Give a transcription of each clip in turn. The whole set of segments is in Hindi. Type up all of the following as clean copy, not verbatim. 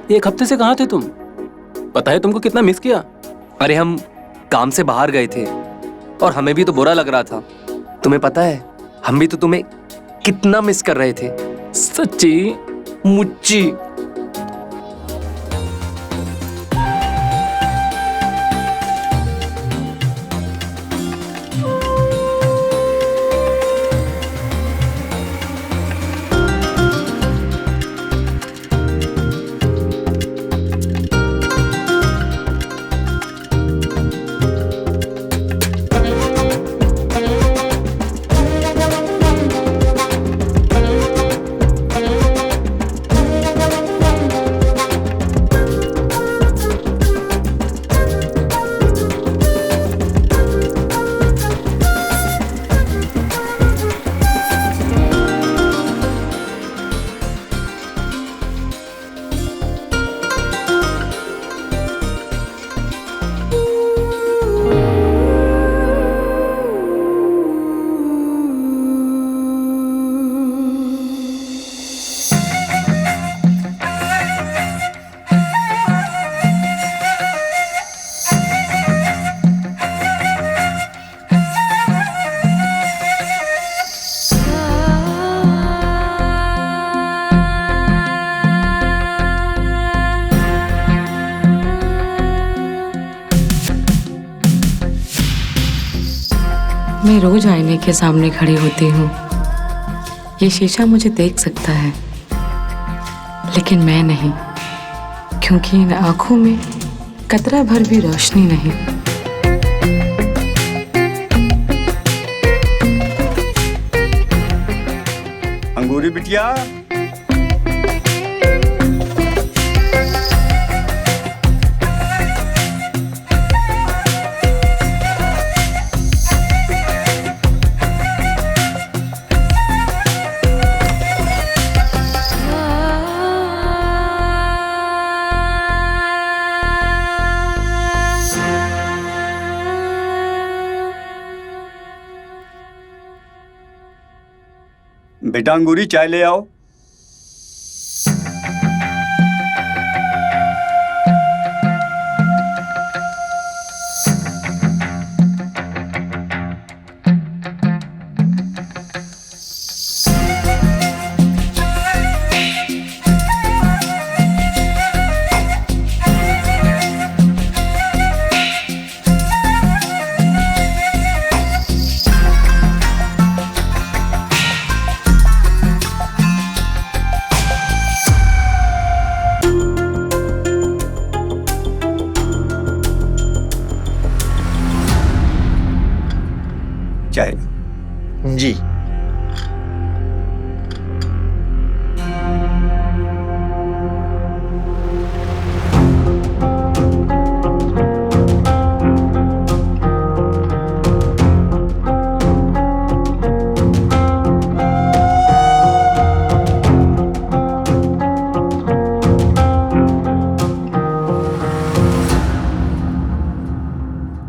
एक हफ्ते से कहाँ थे तुम? पता है तुमको कितना मिस किया? अरे हम काम से बाहर गए थे और हमें भी तो बुरा लग रहा था। तुम्हें पता है हम भी तो तुम्हें कितना मिस कर रहे थे। सच्ची? मुच्ची। मैं रोज आईने के सामने खड़ी होती हूँ। ये शीशा मुझे देख सकता है, लेकिन मैं नहीं, क्योंकि इन आंखों में कतरा भर भी रोशनी नहीं। अंगूरी बिटिया, बेटा अंगूरी चाय ले आओ। चाय जी।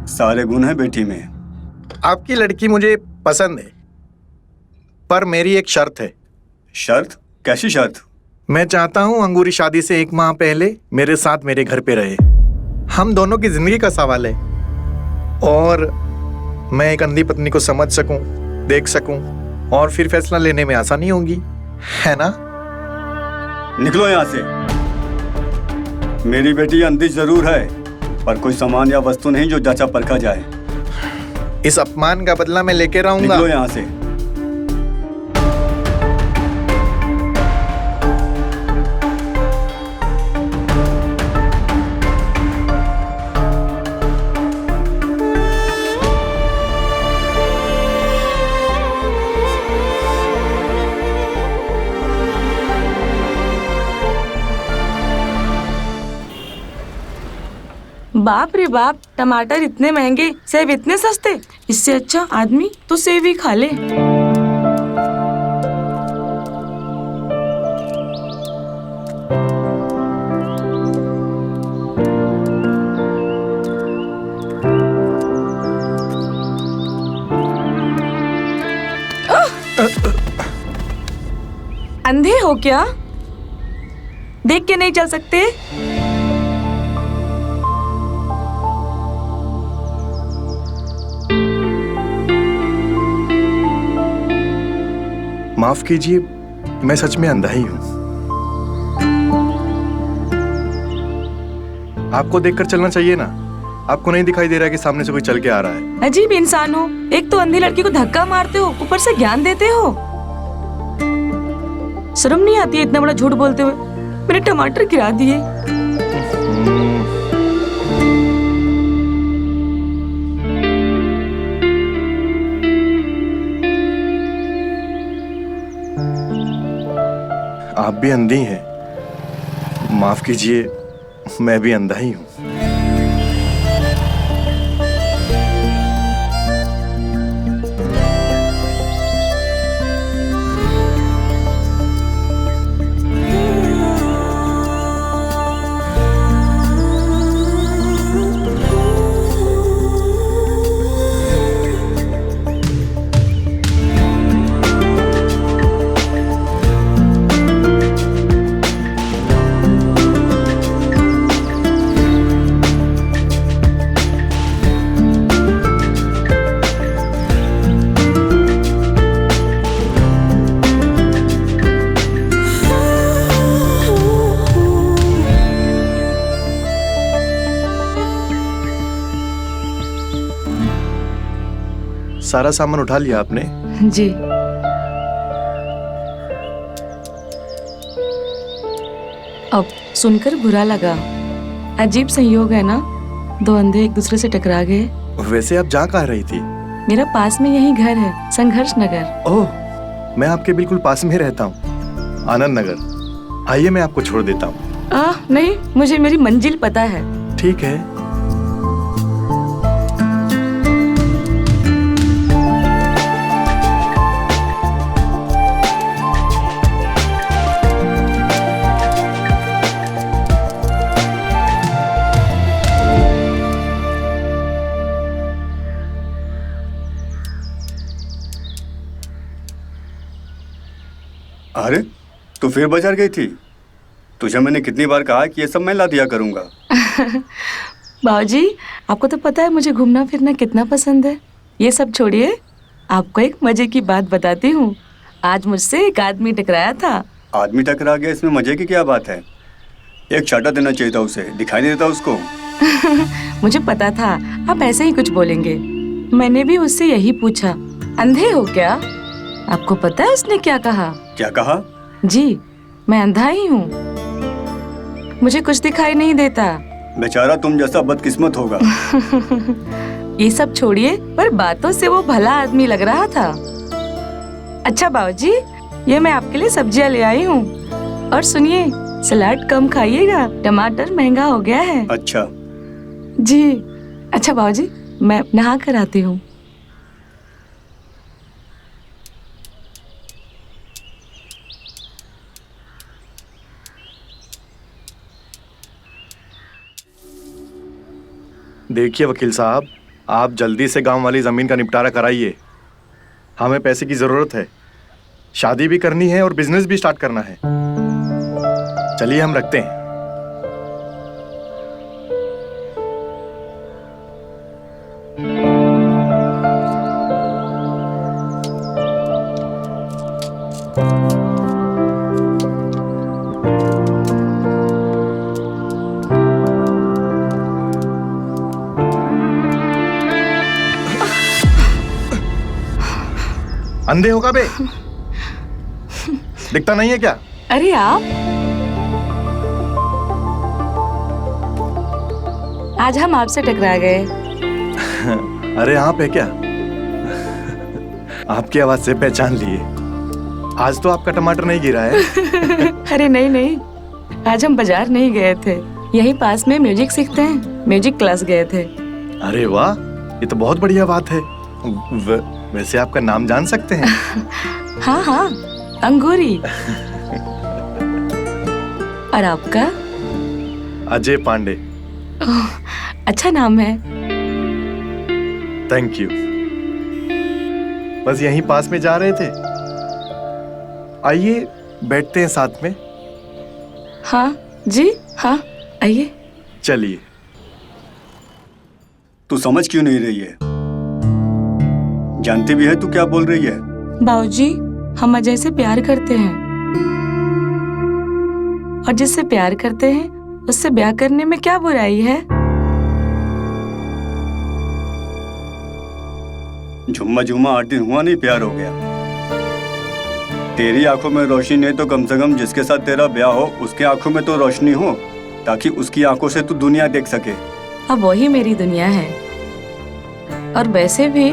सारे गुण हैं बेटी में। आपकी लड़की मुझे पसंद है, पर मेरी एक शर्त है। शर्त? कैसी शर्त? मैं चाहता हूँ अंगूरी शादी से 1 माह पहले मेरे साथ मेरे घर पे रहे। हम दोनों की जिंदगी का सवाल है, और मैं एक अंधी पत्नी को समझ सकूं, देख सकूं, और फिर फैसला लेने में आसानी होगी, है ना? निकलो यहाँ से। मेरी बेटी अंधी जरूर है, पर कोई सामान या वस्तु नहीं जो जांचा परखा जाए। इस अपमान का बदला मैं लेके रहूंगा। निकलो यहाँ से। बाप रे बाप, टमाटर इतने महंगे, सेब इतने सस्ते। इससे अच्छा आदमी तो सेब ही खा ले। अंधे हो क्या? देख के नहीं चल सकते? माफ कीजिए, मैं सच में अंधा ही हूं। आपको देखकर चलना चाहिए ना। आपको नहीं दिखाई दे रहा है कि सामने से कोई चल के आ रहा है? अजीब इंसान हो, एक तो अंधी लड़की को धक्का मारते हो, ऊपर से ज्ञान देते हो। शर्म नहीं आती है इतना बड़ा झूठ बोलते हुए? मेरे टमाटर गिरा दिए। आप भी अंधी हैं। माफ कीजिए, मैं भी अंधा ही हूं। सारा सामान उठा लिया आपने? जी। अब सुनकर बुरा लगा। अजीब संयोग है ना, दो अंधे एक दूसरे से टकरा गए। वैसे आप जा कहाँ रही थी? मेरा पास में यही घर है, संघर्ष नगर। ओह, मैं आपके बिल्कुल पास में रहता हूँ, आनंद नगर। आइए, मैं आपको छोड़ देता हूँ। नहीं, मुझे मेरी मंजिल पता है। ठीक है। अरे, तू फिर बाजार गई थी? तुझे मैंने कितनी बार कहा कि ये सब मैं ला दिया करूंगा। बाबूजी, आपको तो पता है मुझे घूमना फिरना कितना पसंद है। ये सब छोड़िए, आपको एक मजे की बात बताती हूँ। आज मुझसे एक आदमी टकराया था। आदमी टकरा गया, इसमें मजे की क्या बात है? एक चाटा देना चाहिए था उसे, दिखाई नहीं देता उसको। मुझे पता था आप ऐसे ही कुछ बोलेंगे। मैंने भी उससे यही पूछा, अंधे हो क्या? आपको पता है उसने क्या कहा? क्या कहा? जी, मैं अंधा ही हूँ, मुझे कुछ दिखाई नहीं देता। बेचारा तुम जैसा बदकिस्मत होगा। ये सब छोड़िए, पर बातों से वो भला आदमी लग रहा था। अच्छा बाबूजी, ये मैं आपके लिए सब्जियां ले आई हूँ। और सुनिए, सलाद कम खाइएगा, टमाटर महंगा हो गया है। अच्छा जी। अच्छा बाबूजी, मैं नहा कर आती हूँ। देखिए वकील साहब, आप जल्दी से गांव वाली जमीन का निपटारा कराइए। हमें पैसे की जरूरत है, शादी भी करनी है और बिजनेस भी स्टार्ट करना है। चलिए हम रखते हैं। अंधे होगा बे? दिखता नहीं है क्या? अरे आप, आज हम आपसे टकरा गए। अरे आप है क्या? आपकी आवाज से पहचान लिए। आज तो आपका टमाटर नहीं गिरा है। अरे नहीं नहीं, आज हम बाजार नहीं गए थे, यहीं पास में म्यूजिक सीखते हैं, म्यूजिक क्लास गए थे। अरे वाह, ये तो बहुत बढ़िया बात है। वैसे आपका नाम जान सकते हैं? हाँ हाँ, अंगूरी। और आपका? अजय पांडे। अच्छा नाम है। Thank you. बस यहीं पास में जा रहे थे। आइए बैठते हैं साथ में। हाँ जी, हाँ आइए। चलिए। तू समझ क्यों नहीं रही है? जानती भी है तू क्या बोल रही है? बाबूजी, हम अजय से प्यार करते हैं और जिससे प्यार करते हैं उससे ब्याह करने में क्या बुराई है? झुम्मा झुम्मा 8 दिन हुआ नहीं, प्यार हो गया। तेरी आंखों में रोशनी नहीं तो कम से कम जिसके साथ तेरा ब्याह हो उसके आंखों में तो रोशनी हो, ताकि उसकी आंखों से तू दुनिया देख सके। अब वही मेरी दुनिया है। और वैसे भी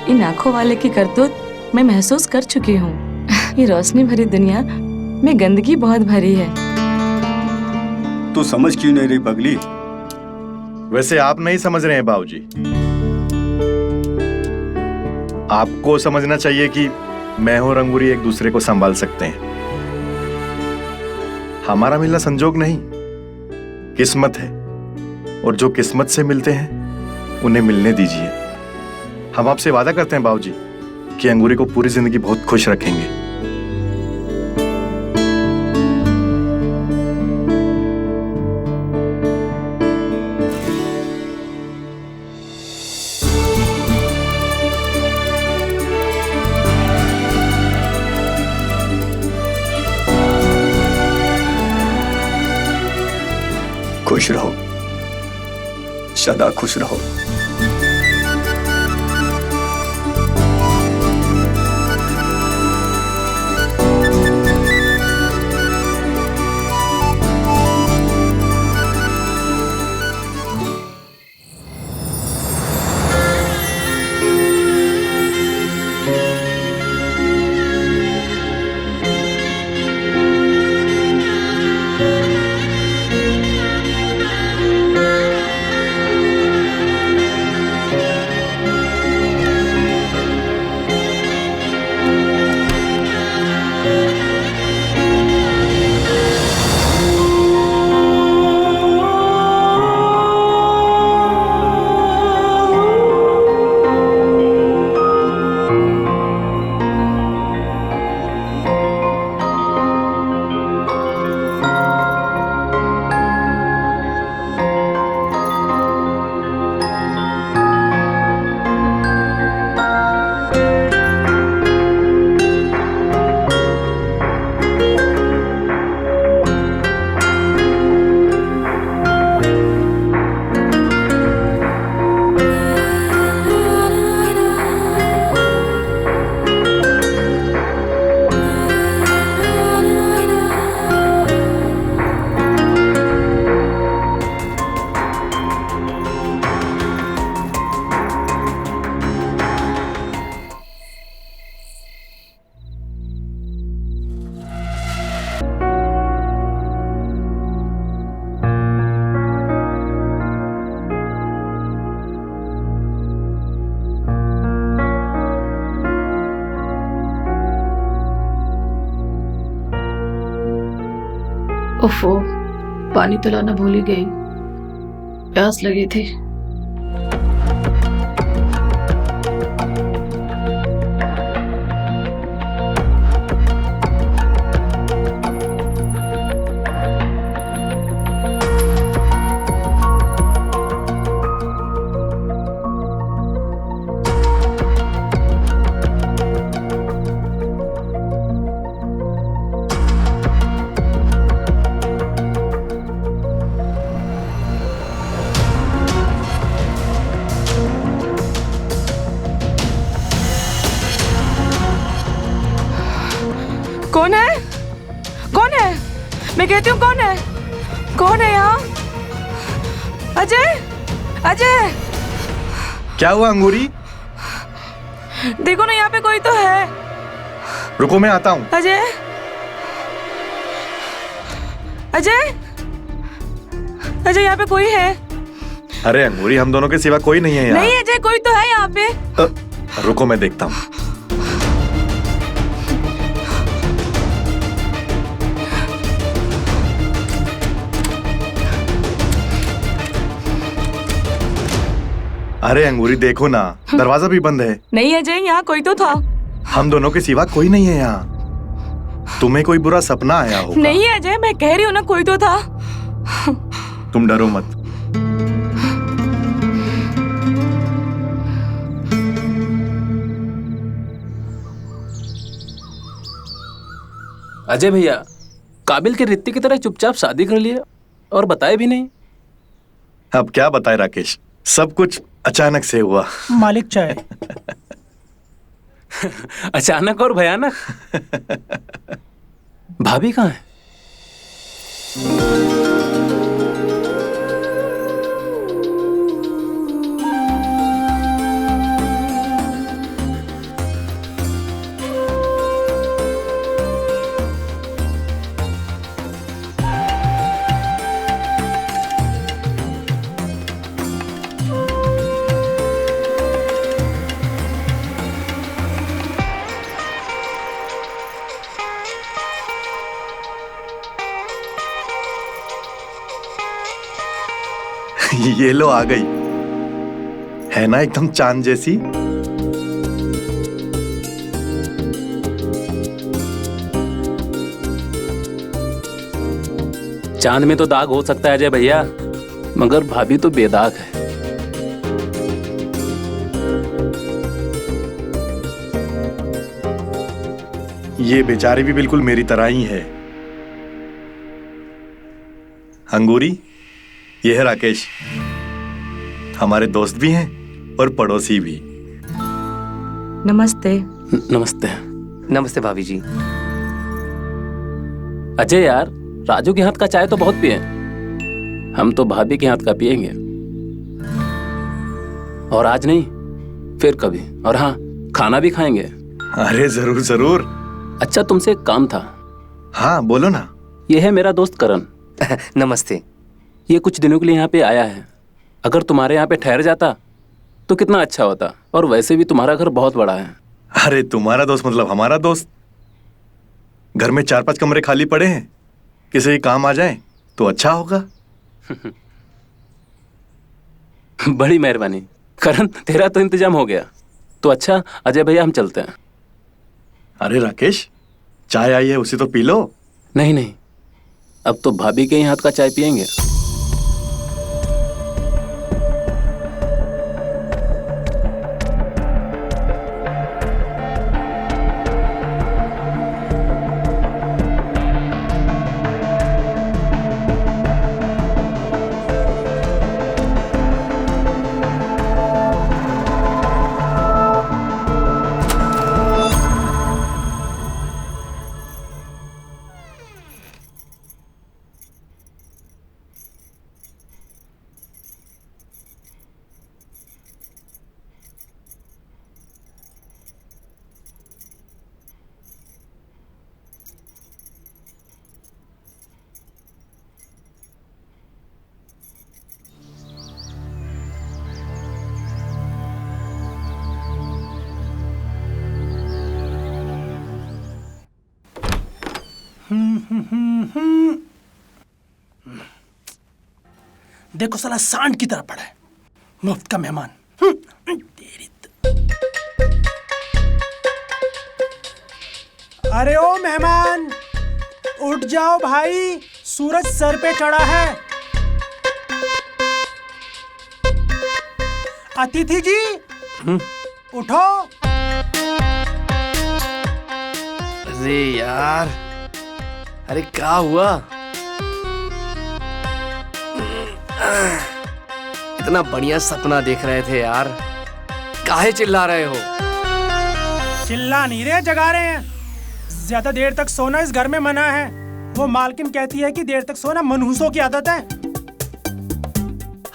इन आंखों वाले की करतूत मैं महसूस कर चुकी हूँ। ये रोशनी भरी दुनिया में गंदगी बहुत भरी है। तू समझ क्यों नहीं रही पगली? वैसे आप नहीं समझ रहे हैं बाबूजी। आपको समझना चाहिए कि मैं और अंगूरी एक दूसरे को संभाल सकते हैं। हमारा मिलना संजोग नहीं, किस्मत है। और जो किस्मत से मिलते हैं उन्हें मिलने दीजिए। हम आपसे वादा करते हैं बाबूजी कि अंगूरी को पूरी जिंदगी बहुत खुश रखेंगे। खुश रहो, सदा खुश रहो। ओफो, पानी तो लाना भूल ही गई। प्यास लगी थी। कौन है? कौन है? मैं कहती हूँ कौन है? कौन है यहाँ? अजय! अजय! क्या हुआ अंगूरी? देखो ना, यहाँ पे कोई तो है। रुको, मैं आता हूँ। अजय! अजय! अजय, यहाँ पे कोई है? अरे अंगूरी, हम दोनों के सिवा कोई नहीं है यहाँ। नहीं अजय, कोई तो है यहाँ पे। रुको, मैं देखता हूँ। अरे अंगूरी, देखो ना, दरवाजा भी बंद है। नहीं अजय, यहाँ कोई तो था। हम दोनों के सिवा कोई नहीं है यहाँ। तुम्हें कोई बुरा सपना आया होगा। नहीं अजय, मैं कह रही हूँ ना, कोई तो था। तुम डरो मत। अजय भैया, काबिल के रित्ती की तरह चुपचाप शादी कर लिया और बताए भी नहीं। अब क्या बताए राकेश, सब कुछ अचानक से हुआ। मालिक चाय। अचानक और भयानक। भाभी कहाँ है? ये लो आ गई, है ना एकदम चांद जैसी। चांद में तो दाग हो सकता है अजय भैया, मगर भाभी तो बेदाग है। ये बेचारी भी बिल्कुल मेरी तरह ही है। अंगूरी, ये है राकेश, हमारे दोस्त भी हैं और पड़ोसी भी। नमस्ते। नमस्ते। नमस्ते भाभी जी। अजय यार, राजू के हाथ का चाय तो बहुत पिए, हम तो भाभी के हाथ का पिएंगे। और आज नहीं, फिर कभी। और हाँ, खाना भी खाएंगे। अरे जरूर जरूर। अच्छा, तुमसे एक काम था। हाँ बोलो ना। यह है मेरा दोस्त करण। नमस्ते। ये कुछ दिनों के लिए यहाँ पे आया है। अगर तुम्हारे यहाँ पे ठहर जाता तो कितना अच्छा होता। और वैसे भी तुम्हारा घर बहुत बड़ा है। अरे तुम्हारा दोस्त मतलब हमारा दोस्त। घर में 4-5 कमरे खाली पड़े हैं, किसी के काम आ जाए तो अच्छा होगा। बड़ी मेहरबानी करण, तेरा तो इंतजाम हो गया। तो अच्छा अजय भैया, हम चलते हैं। अरे राकेश, चाय आई है, उसे तो पी लो। नहीं नहीं, अब तो भाभी के ही हाथ का चाय पियेंगे। देखो साला सांड की तरह पड़ा है, मुफ्त का मेहमान। अरे ओ मेहमान, उठ जाओ भाई, सूरज सर पे चढ़ा है। अतिथि जी उठो। अरे यार, अरे क्या हुआ? इतना बढ़िया सपना देख रहे थे यार, काहे चिल्ला रहे हो? चिल्ला नहीं रहे, जगा रहे हैं। ज्यादा देर तक सोना इस घर में मना है। वो मालकिन कहती है कि देर तक सोना मनहूसों की आदत है।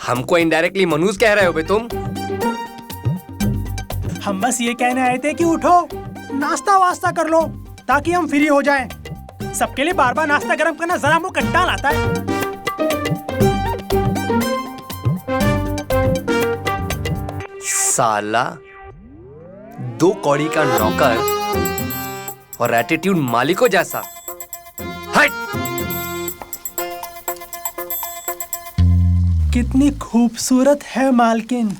हमको इनडायरेक्टली मनहूस कह रहे हो बे तुम? हम बस ये कहने आए थे कि उठो, नाश्ता वास्ता कर लो ताकि हम फ्री हो जाएं। सबके लिए बार बार नाश्ता गर्म करना जरा मुंह कंटाल आता है। साला 2 कौड़ी का नौकर और एटीट्यूड मालिकों जैसा। हट! कितनी खूबसूरत है मालकिन,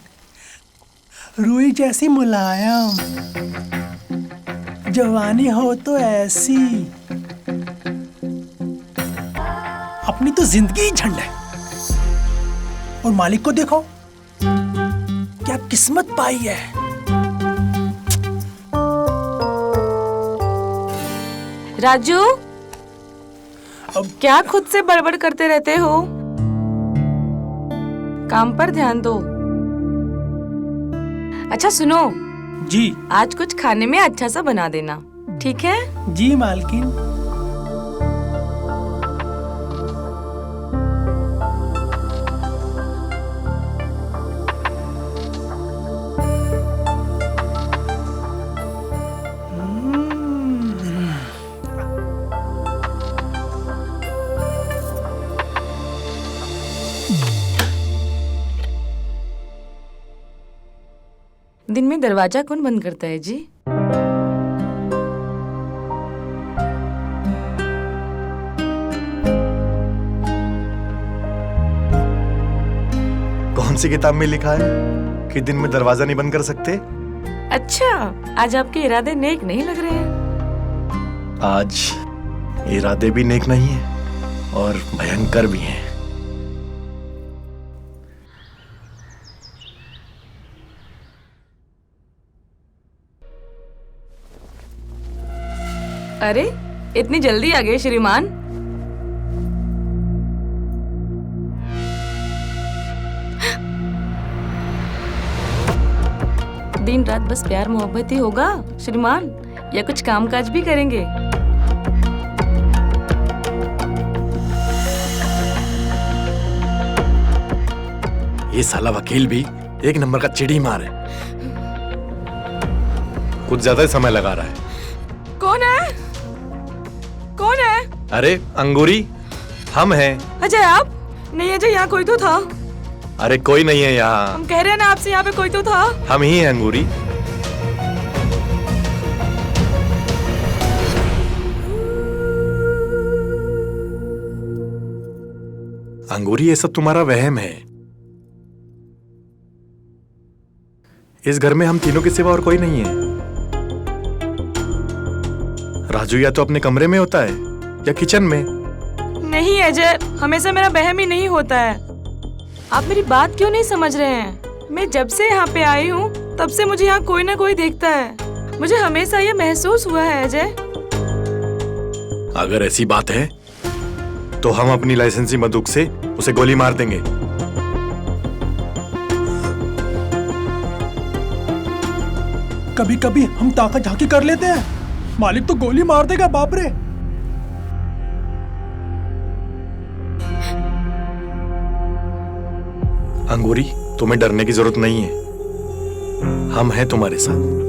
रुई जैसी मुलायम, जवानी हो तो ऐसी। अपनी तो जिंदगी ही झंड है। और मालिक को देखो, क्या किस्मत पाई है। राजू, अब क्या खुद से बड़बड़ करते रहते हो? काम पर ध्यान दो। अच्छा सुनो, जी आज कुछ खाने में अच्छा सा बना देना, ठीक है? जी मालकिन। दिन में दरवाजा कौन बंद करता है जी? कौन सी किताब में लिखा है कि दिन में दरवाजा नहीं बंद कर सकते? अच्छा, आज आपके इरादे नेक नहीं लग रहे हैं। आज इरादे भी नेक नहीं है और भयंकर भी हैं। अरे, इतनी जल्दी आ गए श्रीमान? दिन रात बस प्यार मोहब्बत ही होगा श्रीमान, या कुछ कामकाज भी करेंगे? ये साला वकील भी एक नंबर का चिड़ी मार है। कुछ ज्यादा ही समय लगा रहा है। कौन है? कौन है? अरे अंगूरी, हम हैं। अजय, आप? नहीं अजय, यहाँ कोई तो था। अरे कोई नहीं है यहाँ। हम कह रहे हैं ना आपसे, यहाँ पे कोई तो था। हम ही हैं अंगूरी। अंगूरी, ये सब तुम्हारा वहम है। इस घर में हम तीनों के सिवा और कोई नहीं है। राजू या तो अपने कमरे में होता है या किचन में। नहीं अजय, हमेशा मेरा वहम ही नहीं होता है। आप मेरी बात क्यों नहीं समझ रहे हैं? मैं जब से यहाँ पे आई हूँ तब से मुझे यहाँ कोई ना कोई देखता है। मुझे हमेशा ये महसूस हुआ है अजय। अगर ऐसी बात है तो हम अपनी लाइसेंसी बंदूक से उसे गोली मार देंगे। कभी कभी हम ताकत झांकी कर लेते हैं, मालिक तो गोली मार देगा। बाप रे। अंगूरी, तुम्हें डरने की जरूरत नहीं है। हम हैं तुम्हारे साथ।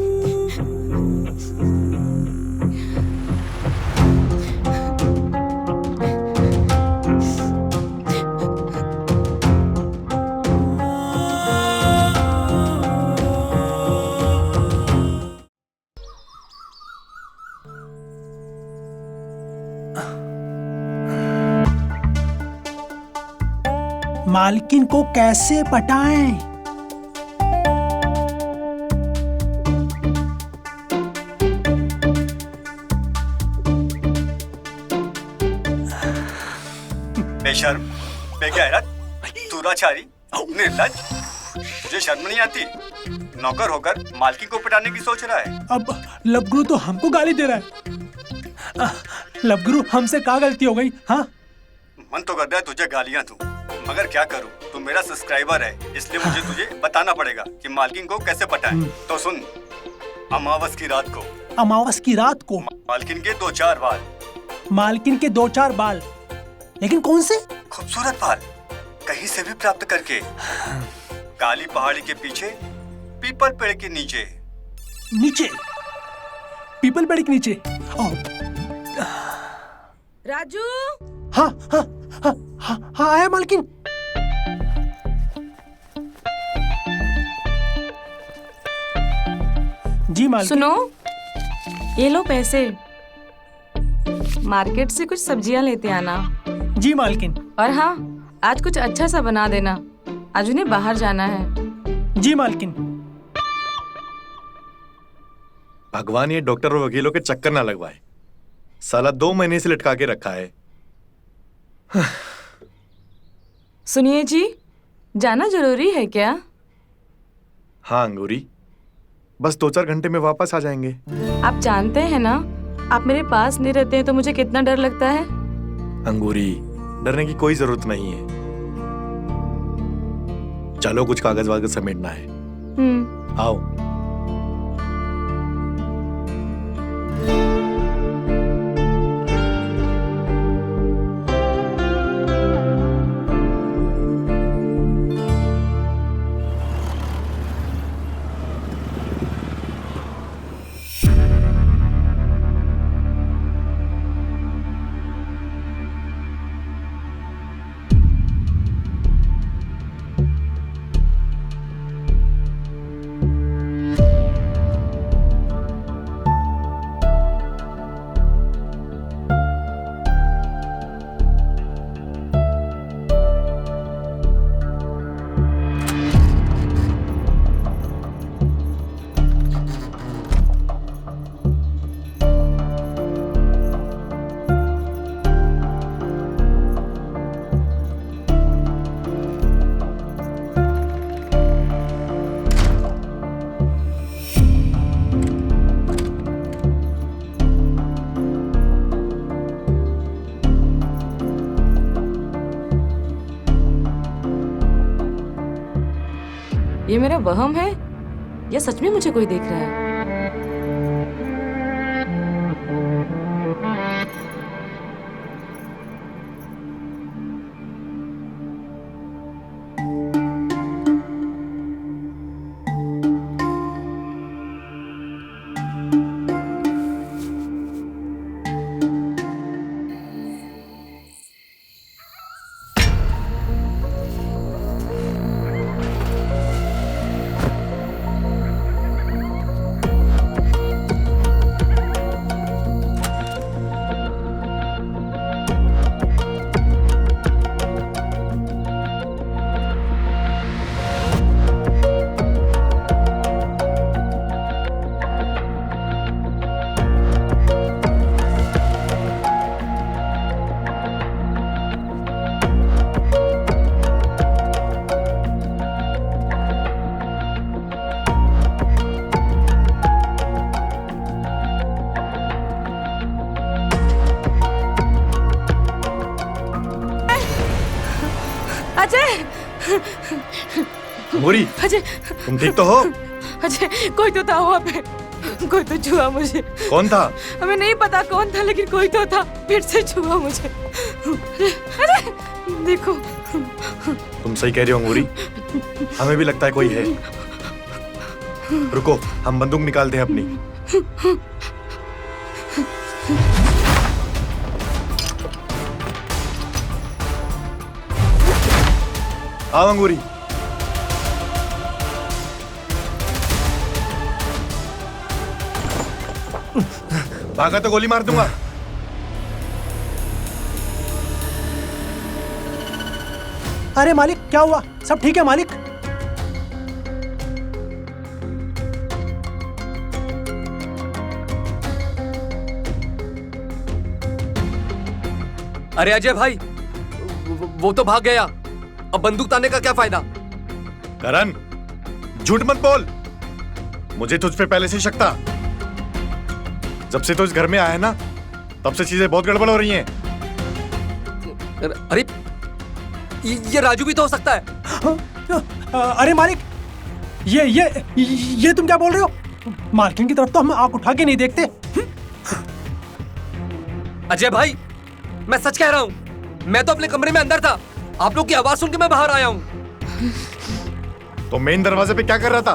मालकिन को कैसे पटाएं? बेशर्म, बेगैरत, दुराचारी, निर्लज्ज, तुझे शर्म नहीं आती? नौकर होकर मालकिन को पटाने की सोच रहा है। अब लवगुरु तो हमको गाली दे रहा है। लवगुरु, हमसे क्या गलती हो गई? हाँ, मन तो कर रहा है तुझे गालियां दूं, मगर क्या करूं? तू मेरा सब्सक्राइबर है, इसलिए मुझे तुझे बताना पड़ेगा कि मालकिन को कैसे पटाएं। तो सुन, अमावस की रात को, अमावस की रात को मालकिन के 2-4 बाल, मालकिन के 2-4 बाल, लेकिन कौन से? खूबसूरत बाल, कहीं से भी प्राप्त करके, काली पहाड़ी के पीछे, पीपल पेड़ के नीचे। नीचे? पीपल पेड़ के नीचे? राजू? हाँ हाँ हाँ हाँ हाँ, आया मालकिन। जी मालकिन। सुनो, ये लो पैसे, मार्केट से कुछ सब्जियां लेते आना। जी मालकिन। और हाँ, आज कुछ अच्छा सा बना देना, आज उन्हें बाहर जाना है। जी मालकिन। भगवान ये डॉक्टर और वकीलों के चक्कर ना लगवाए। साला 2 महीने से लटका के रखा है। सुनिए जी, जाना जरूरी है क्या? हाँ अंगूरी, बस 2-4 घंटे में वापस आ जाएंगे। आप जानते हैं ना, आप मेरे पास नहीं रहते हैं तो मुझे कितना डर लगता है। अंगूरी, डरने की कोई जरूरत नहीं है। चलो कुछ कागज वागज समेटना है। आओ। ये मेरा वहम है या सच में मुझे कोई देख रहा है? अजय! अंगूरी, अजय! तुम ठीक तो हो? अजय, कोई तो था वहाँ पे, कोई तो छुआ मुझे। कौन था? हमें नहीं पता कौन था, लेकिन कोई तो था, फिर से छुआ मुझे। अरे देखो। तुम सही कह रही हो अंगूरी, हमें भी लगता है कोई है। रुको, हम बंदूक निकालते हैं अपनी। आओ अंगूरी। भागा तो गोली मार दूंगा। अरे मालिक, क्या हुआ? सब ठीक है मालिक? अरे अजय भाई, वो तो भाग गया, अब बंदूक ताने का क्या फायदा? करण, झूठ मत बोल। मुझे तुझ पे पहले से शक था। जब से तो इस घर में आया है ना, तब से चीजें बहुत गड़बड़ हो रही हैं। अरे ये राजू भी तो हो सकता है। अरे मालिक, ये तुम क्या बोल रहे हो? मालकिन की तरफ तो हम आंख उठा के नहीं देखते। अजय भाई, मैं सच कह रहा हूँ, मैं तो अपने कमरे में अंदर था, आप लोग की आवाज सुन के मैं बाहर आया हूँ। तो मेन दरवाजे पे क्या कर रहा था?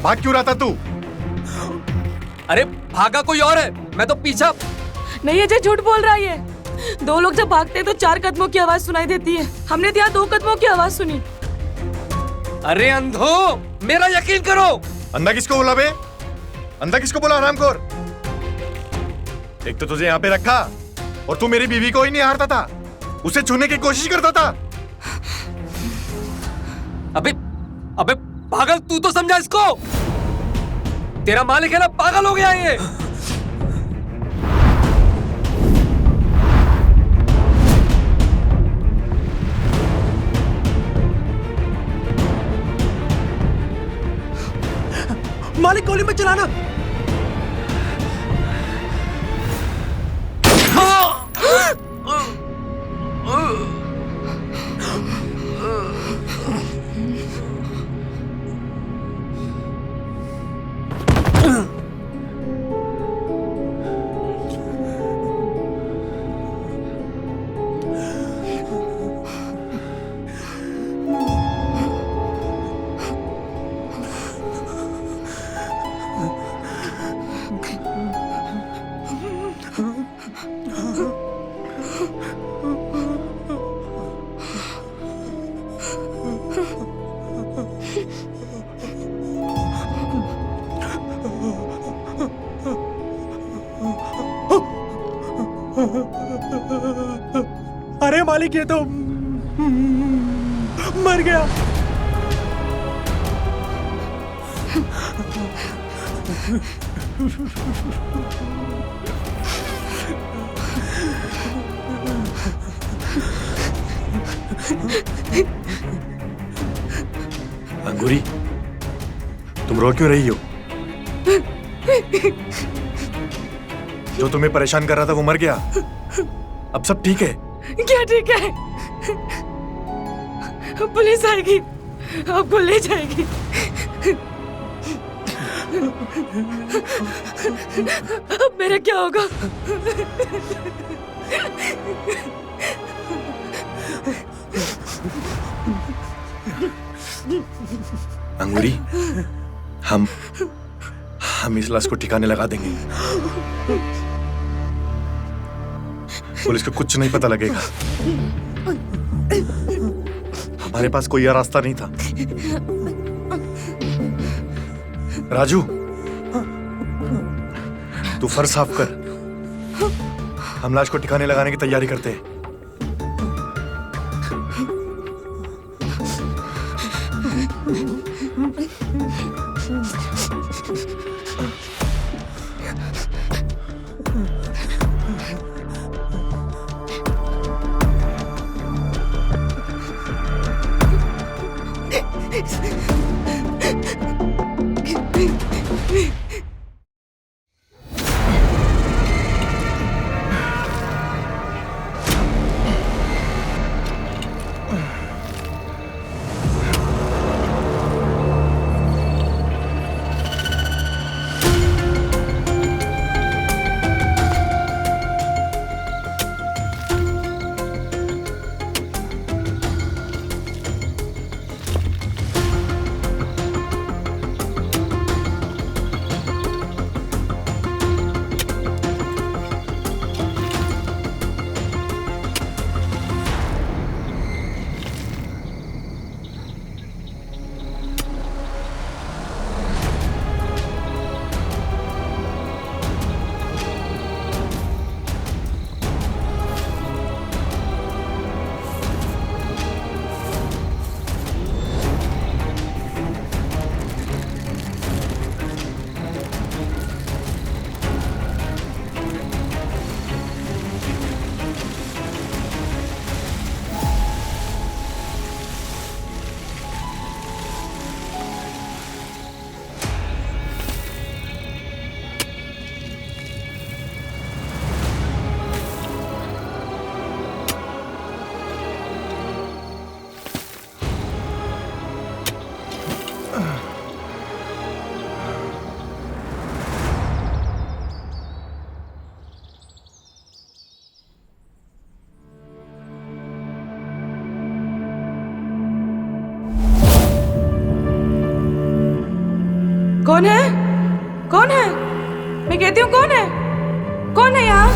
भाग क्यों रहा था तू? अरे भागा कोई और है, मैं तो पीछा। नहीं अजय, झूठ बोल रहा है ये। दो लोग जब भागते हैं तो 4 कदमों की आवाज सुनाई देती है। हमने तो यहाँ 2 कदमों की आवाज सुनी। अरे अंधो, मेरा यकीन करो। अंधा किसको बोला बे? अंधा किसको बोला हरामखोर? एक तो तुझे यहाँ पे रखा और तू मेरी बीवी को ही नहीं हारता था, उसे छूने की कोशिश करता था। अबे पागल, तू तो समझा इसको। तेरा मालिक है ना, पागल हो गया ये। गोली मत चलाना। अरे मालिक, ये तो मर गया। अंगूरी, तुम रो क्यों रही हो? जो तुम्हें परेशान कर रहा था वो मर गया। अब सब ठीक है। क्या ठीक है? पुलिस आएगी, आपको ले जाएगी। अब मेरा क्या होगा? अंगूरी, हम इस लाश को ठिकाने लगा देंगे। पुलिस को कुछ नहीं पता लगेगा। हमारे पास कोई और रास्ता नहीं था। राजू, तू फर्श साफ कर, हम लाश को ठिकाने लगाने की तैयारी करते हैं। कौन है? कौन है? मैं कहती हूँ कौन है? कौन है यहाँ?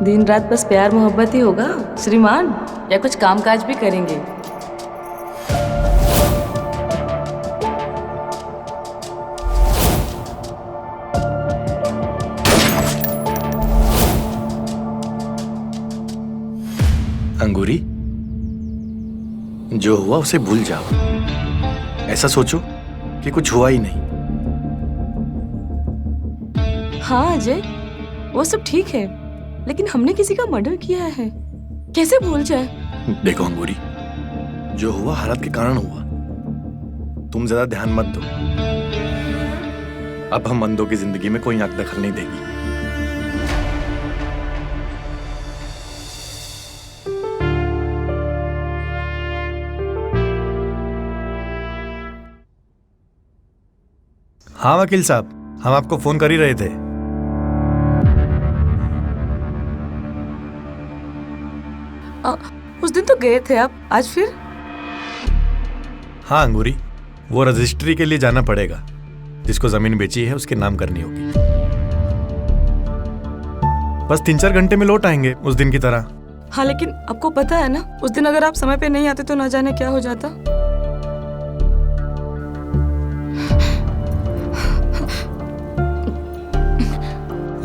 दिन रात बस प्यार मोहब्बत ही होगा श्रीमान, या कुछ कामकाज भी करेंगे? अंगूरी, जो हुआ उसे भूल जाओ। ऐसा सोचो कि कुछ हुआ ही नहीं। हाँ अजय, वो सब ठीक है, लेकिन हमने किसी का मर्डर किया है। कैसे भूल जाए? देखो अंगूरी, जो हुआ हालत के कारण हुआ, तुम ज्यादा ध्यान मत दो। अब हम अंधों की जिंदगी में कोई आंख दखल नहीं देगी। हाँ वकील साहब, हम आपको फोन कर ही रहे थे। उस दिन तो गए थे आप, आज फिर? हाँ अंगूरी, वो रजिस्ट्री के लिए जाना पड़ेगा। जिसको जमीन बेची है उसके नाम करनी होगी। बस 3-4 घंटे में लौट आएंगे उस दिन की तरह। हाँ लेकिन आपको पता है ना, उस दिन अगर आप समय पे नहीं आते तो ना जाने क्या हो जाता।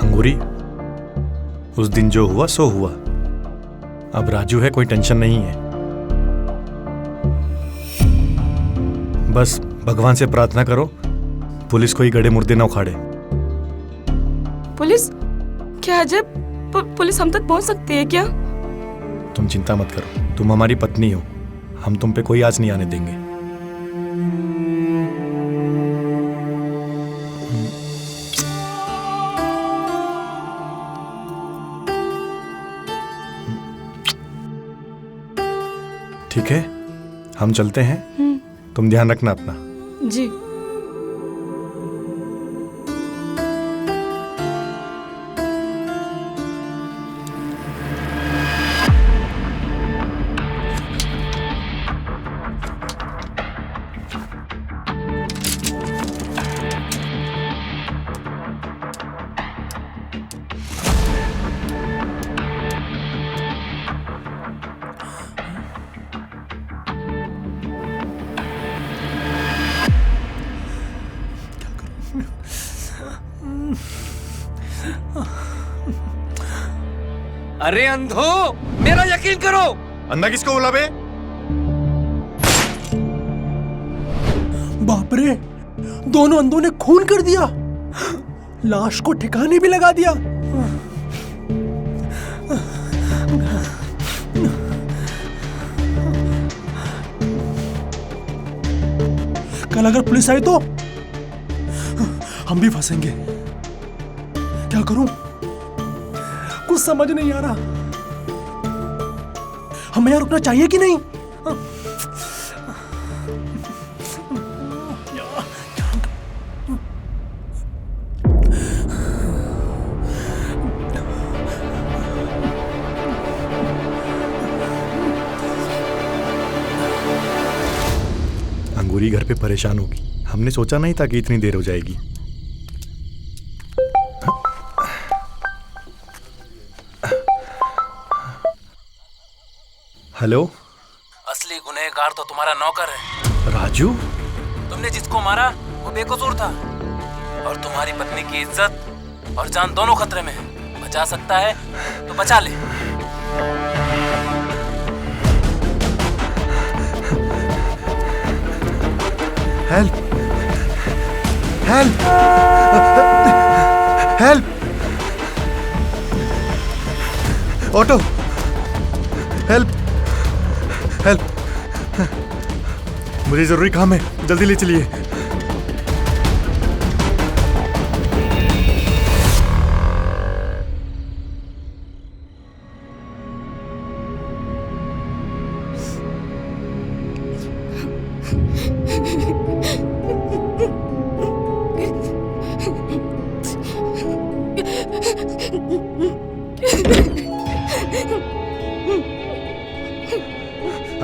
अंगूरी, उस दिन जो हुआ सो हुआ। अब राजू है, कोई टेंशन नहीं है। बस भगवान से प्रार्थना करो पुलिस कोई गड़े मुर्दे न उखाड़े। पुलिस? क्या अजय, पुलिस हम तक पहुंच सकती है क्या? तुम चिंता मत करो, तुम हमारी पत्नी हो, हम तुम पे कोई आँच नहीं आने देंगे। ठीक है, हम चलते हैं। तुम ध्यान रखना अपना। जी। अरे अंधो, मेरा यकीन करो। अंधा किसको बोला बे? बाप रे, दोनों अंधों ने खून कर दिया, लाश को ठिकाने भी लगा दिया। कल अगर पुलिस आई तो हम भी फंसेंगे। क्या करूं, कुछ समझ नहीं आ रहा। हमें यहाँ रुकना चाहिए कि नहीं? अंगूरी घर पे परेशान होगी, हमने सोचा नहीं था कि इतनी देर हो जाएगी। हेलो, असली गुनहगार तो तुम्हारा नौकर है राजू। तुमने जिसको मारा वो बेकसूर था, और तुम्हारी पत्नी की इज्जत और जान दोनों खतरे में है। बचा सकता है तो बचा ले। Help, help, help, auto, help, help, मुझे जरूरी काम है, जल्दी ले चलिए।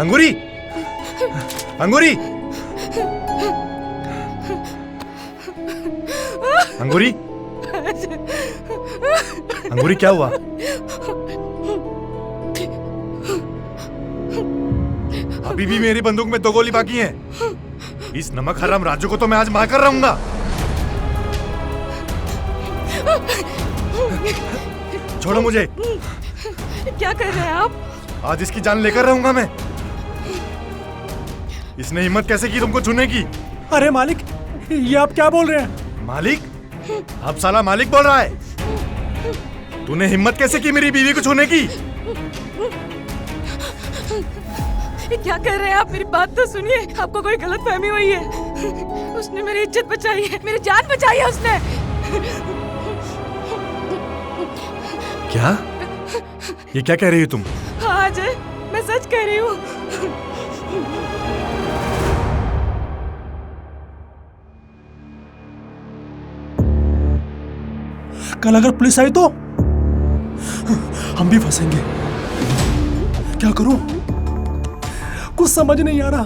अंगूरी, अंगूरी, अंगूरी, अंगूरी, क्या हुआ? अभी भी मेरी बंदूक में 2 गोली बाकी है। इस नमक हराम राजू को तो मैं आज मार कर रहूंगा। छोड़ो मुझे। क्या कर रहे हैं आप? आज इसकी जान लेकर रहूंगा मैं। इसने हिम्मत कैसे की तुमको छूने की? अरे मालिक, ये आप क्या बोल रहे हैं? मालिक? अब साला मालिक बोल रहा है। तूने हिम्मत कैसे की मेरी बीवी को छूने की? ये क्या कर रहे हैं आप? मेरी बात तो सुनिए, आपको कोई गलतफहमी हुई है। उसने मेरी इज्जत बचाई है, मेरी जान बचाई है उसने। क्या? ये क्या कह रही हो तुम? हाँ अजय, मैं सच कह रही हूँ। कल अगर पुलिस आई तो हम भी फंसेंगे। क्या करूं? कुछ समझ नहीं आ रहा।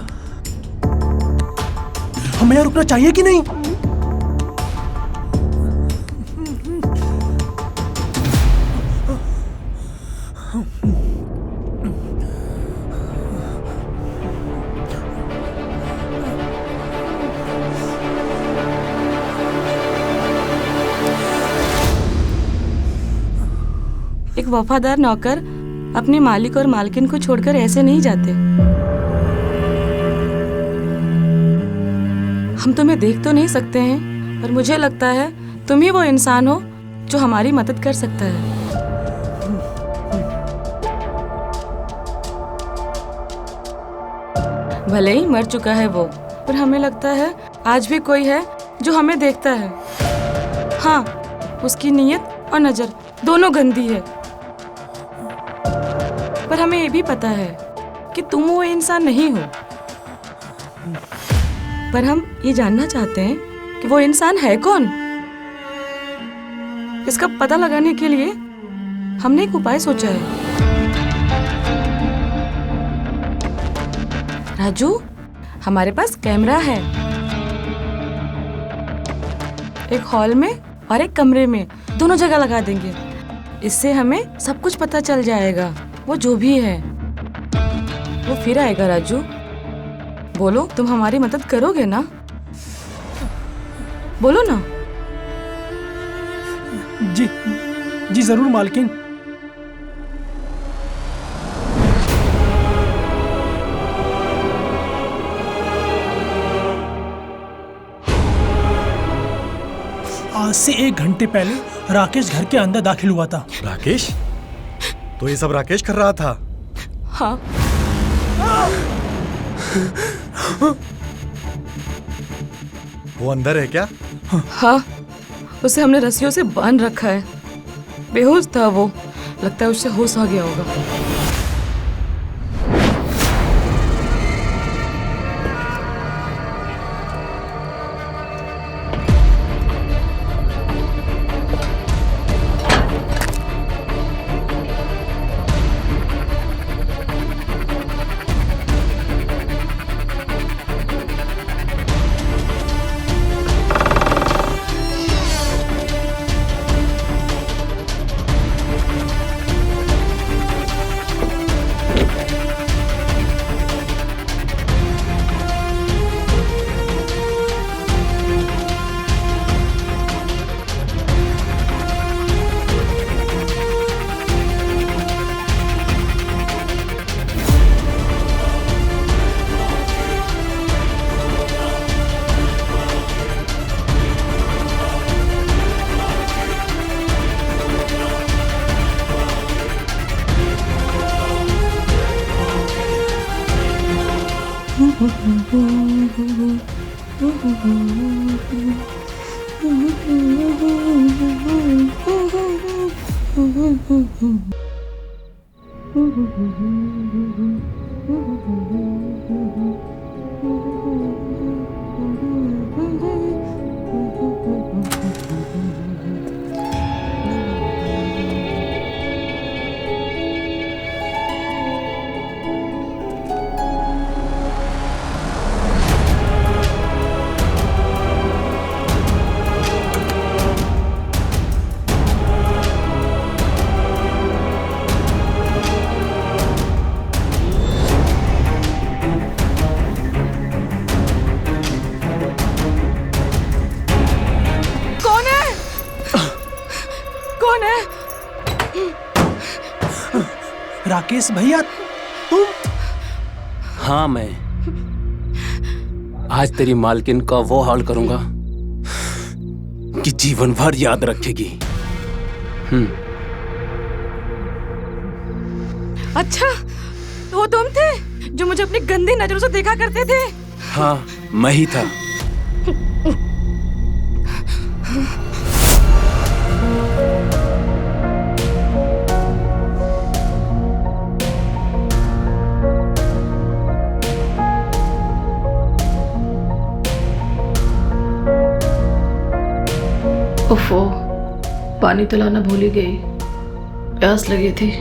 हमें यहाँ रुकना चाहिए कि नहीं? एक वफादार नौकर अपने मालिक और मालकिन को छोड़कर ऐसे नहीं जाते। हम तुम्हें देख तो नहीं सकते हैं, पर मुझे लगता है तुम ही वो इंसान हो जो हमारी मदद कर सकता है। भले ही मर चुका है वो, पर हमें लगता है आज भी कोई है जो हमें देखता है। हाँ, उसकी नीयत और नजर दोनों गंदी है, पर हमें ये भी पता है कि तुम वो इंसान नहीं हो। पर हम ये जानना चाहते हैं कि वो इंसान है कौन। इसका पता लगाने के लिए हमने एक उपाय सोचा है। राजू, हमारे पास कैमरा है, एक हॉल में और एक कमरे में, दोनों जगह लगा देंगे। इससे हमें सब कुछ पता चल जाएगा। वो जो भी है वो फिर आएगा। राजू, बोलो, तुम हमारी मदद करोगे ना? बोलो ना। जी जी जरूर मालकिन। आज से 1 घंटे पहले राकेश घर के अंदर दाखिल हुआ था। राकेश? तो ये सब राकेश कर रहा था? हाँ। वो अंदर है क्या? हाँ, उसे हमने रस्सियों से बांध रखा है। बेहोश था वो, लगता है उससे होश आ गया होगा। राकेश भैया, तुम? हाँ, मैं आज तेरी मालकिन का वो हाल करूंगा कि जीवन भर याद रखेगी। अच्छा, वो तुम थे जो मुझे अपनी गंदी नजरों से देखा करते थे। हाँ, मैं ही था। ओफो, पानी तो लाना भूल ही गई, प्यास लगी थी।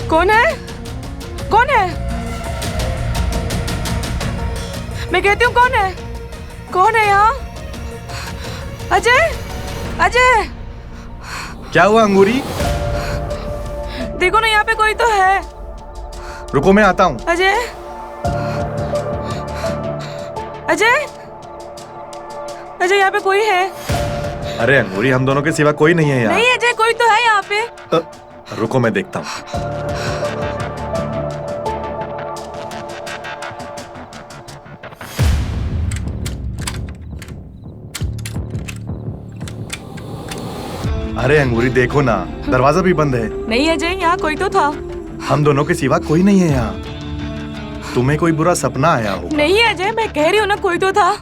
कौन है? कौन है? मैं कहती हूँ कौन है? कौन है यहाँ? अजय, अजय, क्या हुआ अंगूरी? देखो ना, यहाँ पे कोई तो है। रुको, मैं आता हूँ। अजय, अजय, अजय, यहाँ पे कोई है? अरे अंगूरी, हम दोनों के सिवा कोई नहीं है यहाँ। नहीं अजय, कोई तो है यहाँ पे। रुको, मैं देखता हूँ। अरे अंगूरी, देखो ना, दरवाजा भी बंद है। नहीं अजय, यहाँ कोई तो था। हम दोनों के सिवा कोई नहीं है यहाँ। तुम्हें कोई बुरा सपना आया हो? नहीं अजय, मैं कह रही हूँ ना, कोई तो था।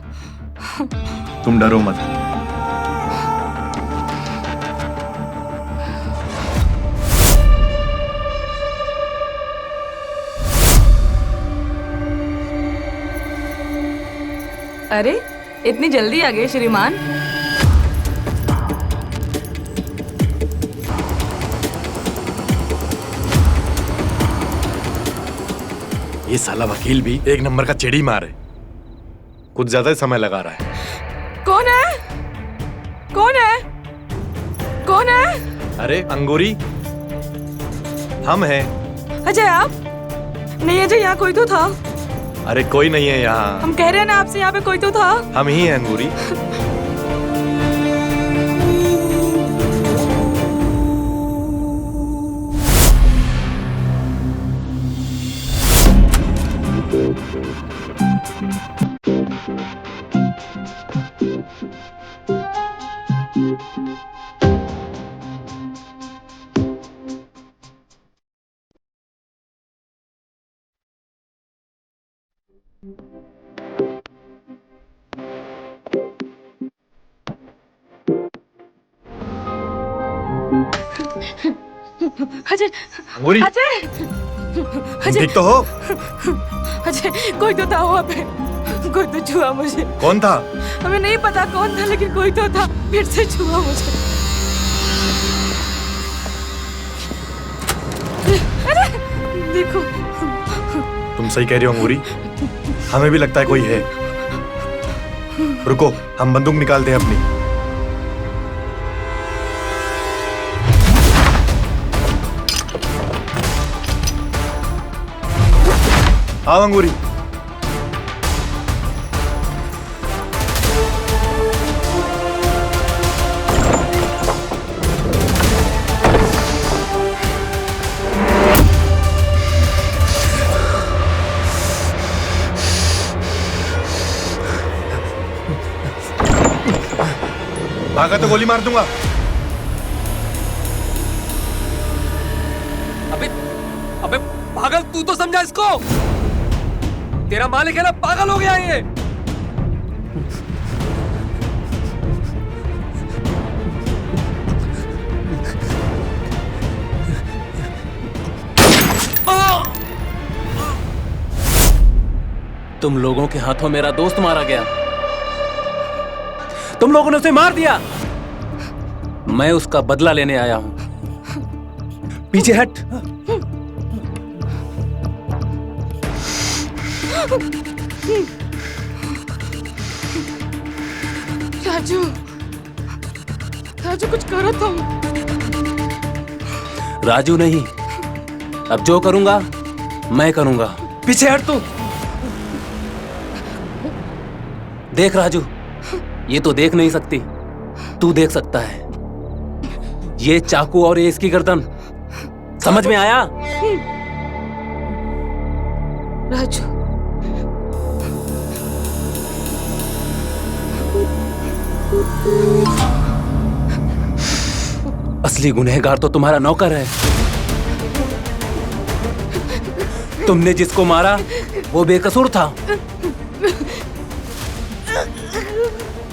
तुम डरो मत। अरे, इतनी जल्दी आ गए श्रीमान? ये साला वकील भी एक नंबर का चिड़ी मार है, कुछ ज्यादा ही समय लगा रहा है। कौन है? कौन है? कौन है? अरे अंगूरी, हम हैं। अजय आप? नहीं अजय, यहाँ कोई तो था। अरे कोई नहीं है यहाँ। हम कह रहे हैं ना आपसे, यहाँ पे कोई तो था। हम ही हैं अंगूरी। अजय, अंगूरी, अजय, तुम ठीक तो हो? अजय, कोई तो था वहाँ पे। कोई तो छुआ मुझे। कौन था? हमें नहीं पता कौन था, लेकिन कोई तो था, फिर से छुआ मुझे। अरे देखो। तुम सही कह रही हो अंगूरी, हमें भी लगता है कोई है। रुको, हम बंदूक निकालते हैं अपनी। आओ अंगूरी। भागा तो गोली मार दूंगा। अबे अबे पागल, तू तो समझा इसको। तेरा मालिक है ना, पागल हो गया ये। तुम लोगों के हाथों मेरा दोस्त मारा गया। तुम लोगों ने उसे मार दिया। मैं उसका बदला लेने आया हूं। पीछे हट। राजू, राजू कुछ करो तुम। राजू नहीं, अब जो करूंगा मैं करूंगा। पीछे हट तू। देख राजू, ये तो देख नहीं सकती, तू देख सकता है। ये चाकू और ये इसकी गर्दन, समझ में आया? राजू, असली गुनहगार तो तुम्हारा नौकर है। तुमने जिसको मारा वो बेकसूर था।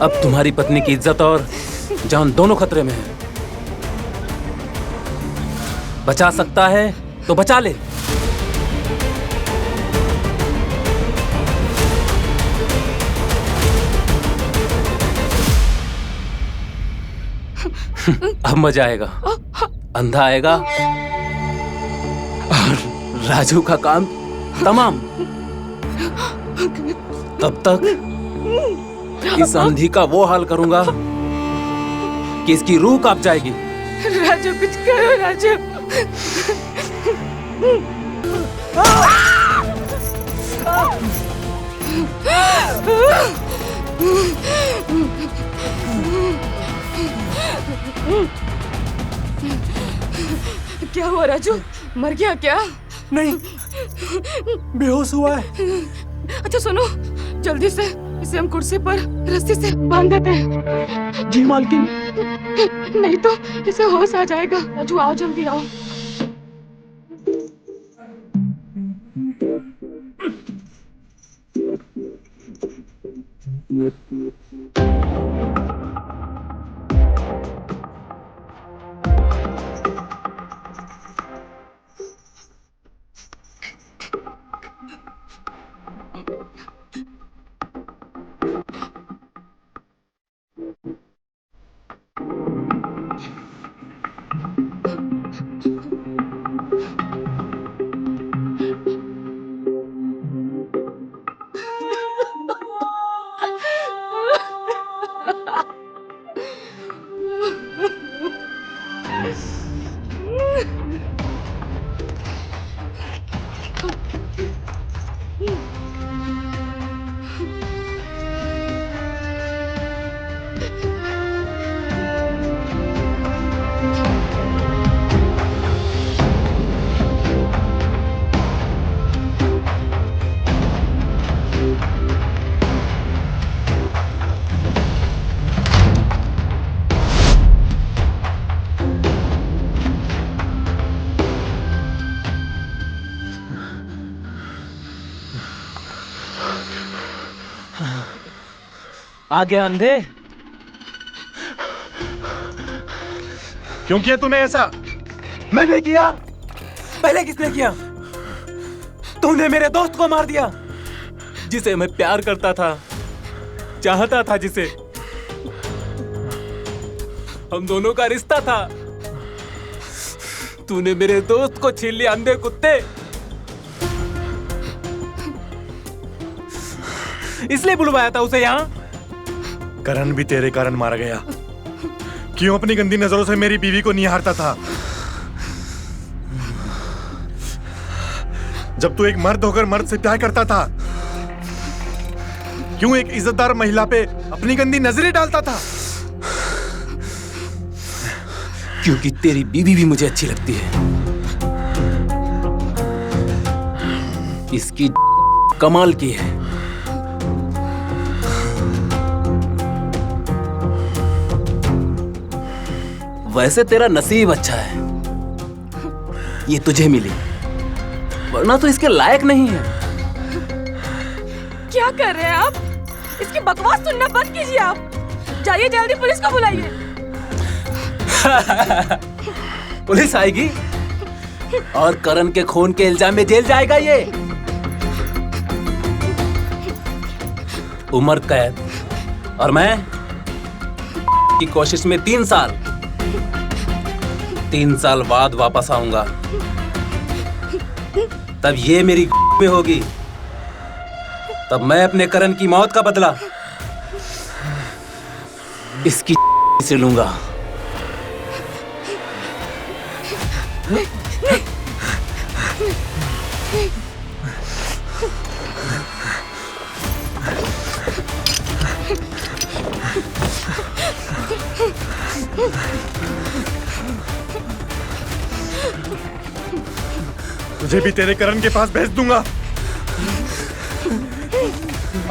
अब तुम्हारी पत्नी की इज्जत और जान दोनों खतरे में है। बचा सकता है तो बचा ले। अब मजा आएगा। अंधा आएगा और राजू का काम तमाम। तब तक इस अंधी का वो हाल करूंगा कि इसकी रूह कांप जाएगी। राजू कुछ करो राजू। क्या हुआ राजू, मर गया क्या? नहीं, बेहोश हुआ है। अच्छा सुनो, जल्दी से इसे हम कुर्सी पर रस्सी से बांध देते हैं। जी मालकिन। नहीं तो इसे होश आ जाएगा। राजू आओ, जल्दी आओ। आ गया अंधे। क्यों किया तूने ऐसा? मैंने किया। पहले किसने किया? तूने मेरे दोस्त को मार दिया, जिसे मैं प्यार करता था, चाहता था, जिसे हम दोनों का रिश्ता था। तूने मेरे दोस्त को छीन लिया, अंधे कुत्ते। इसलिए बुलवाया था उसे यहाँ। करण भी तेरे कारण मारा गया। क्यों अपनी गंदी नजरों से मेरी बीवी को निहारता था? जब तू एक मर्द होकर मर्द से प्यार करता था, क्यों एक इज्जतदार महिला पे अपनी गंदी नजरें डालता था? क्योंकि तेरी बीवी भी मुझे अच्छी लगती है। इसकी कमाल की है। वैसे तेरा नसीब अच्छा है, ये तुझे मिली, वरना तो इसके लायक नहीं है। क्या कर रहे हैं आप? इसकी बकवास सुनना बंद कीजिए। आप जाइए, जल्दी पुलिस को बुलाइए। पुलिस आएगी और करण के खून के इल्जाम में जेल जाएगा ये। उम्र कैद, और मैं की कोशिश में 3 साल। 3 साल बाद वापस आऊंगा, तब ये मेरी में होगी। तब मैं अपने करण की मौत का बदला इसकी से लूंगा। तुझे भी तेरे करण के पास भेज दूंगा।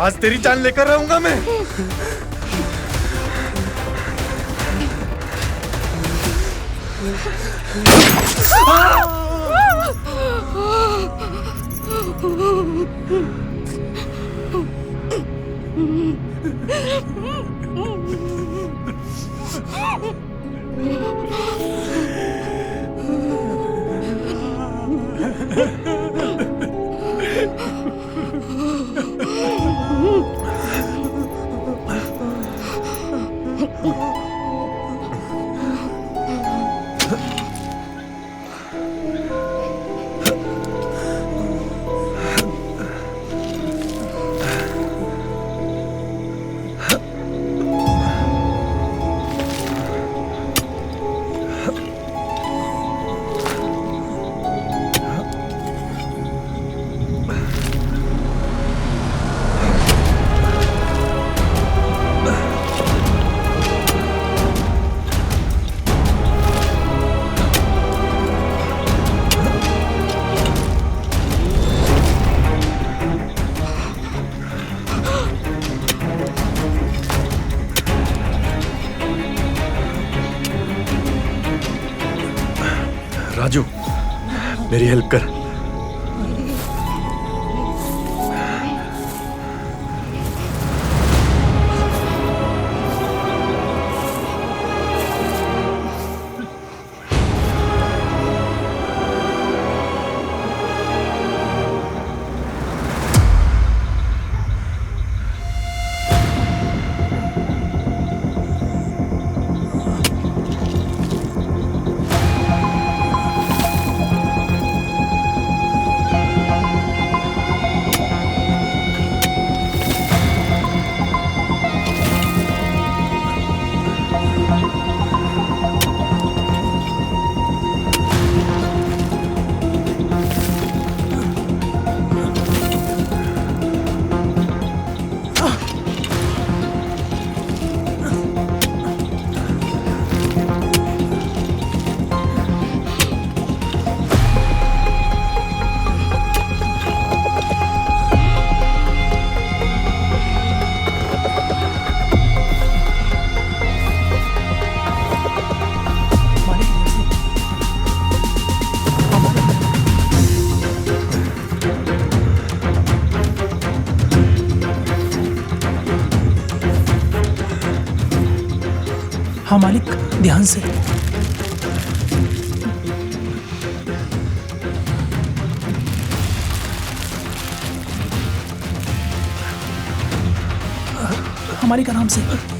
आज तेरी जान लेकर रहूंगा मैं। राजू, मेरी हेल्प कर। हाँ मालिक, ध्यान से। हमारे का नाम से।